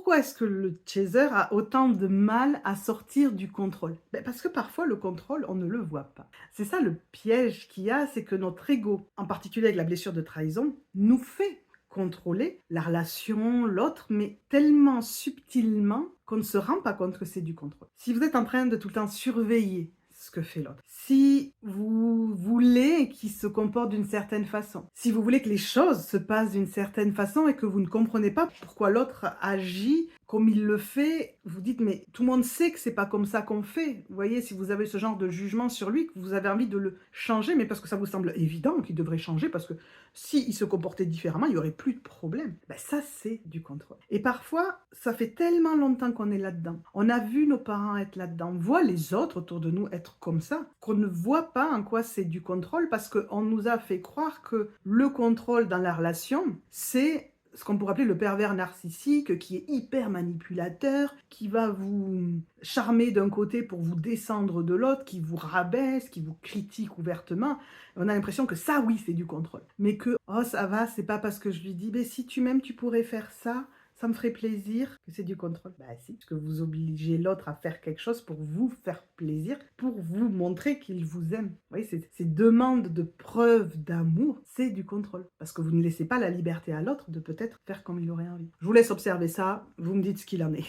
pourquoi est-ce que le chaser a autant de mal à sortir du contrôle? Parce que parfois le contrôle, on ne le voit pas. C'est ça le piège qu'il y a, c'est que notre ego, en particulier avec la blessure de trahison, nous fait contrôler la relation, l'autre, mais tellement subtilement qu'on ne se rend pas compte que c'est du contrôle. Si vous êtes en train de tout le temps surveiller ce que fait l'autre, si vous voulez qu'il se comporte d'une certaine façon, si vous voulez que les choses se passent d'une certaine façon et que vous ne comprenez pas pourquoi l'autre agit comme il le fait, vous dites mais tout le monde sait que c'est pas comme ça qu'on fait. Vous voyez, si vous avez ce genre de jugement sur lui, que vous avez envie de le changer, mais parce que ça vous semble évident qu'il devrait changer, parce que s'il se comportait différemment, il y aurait plus de problème. Ça, c'est du contrôle. Et parfois, ça fait tellement longtemps qu'on est là-dedans. On a vu nos parents être là-dedans. On voit les autres autour de nous être comme ça, qu'on ne voit pas en quoi c'est du contrôle, parce qu'on nous a fait croire que le contrôle dans la relation, c'est ce qu'on pourrait appeler le pervers narcissique, qui est hyper manipulateur, qui va vous charmer d'un côté pour vous descendre de l'autre, qui vous rabaisse, qui vous critique ouvertement. On a l'impression que ça, oui, c'est du contrôle. Mais que, oh, ça va, c'est pas parce que je lui dis, si tu m'aimes, tu pourrais faire ça me ferait plaisir, que c'est du contrôle. Si, parce que vous obligez l'autre à faire quelque chose pour vous faire plaisir, pour vous montrer qu'il vous aime. Vous voyez, ces demandes de preuve d'amour, c'est du contrôle. Parce que vous ne laissez pas la liberté à l'autre de peut-être faire comme il aurait envie. Je vous laisse observer ça, vous me dites ce qu'il en est.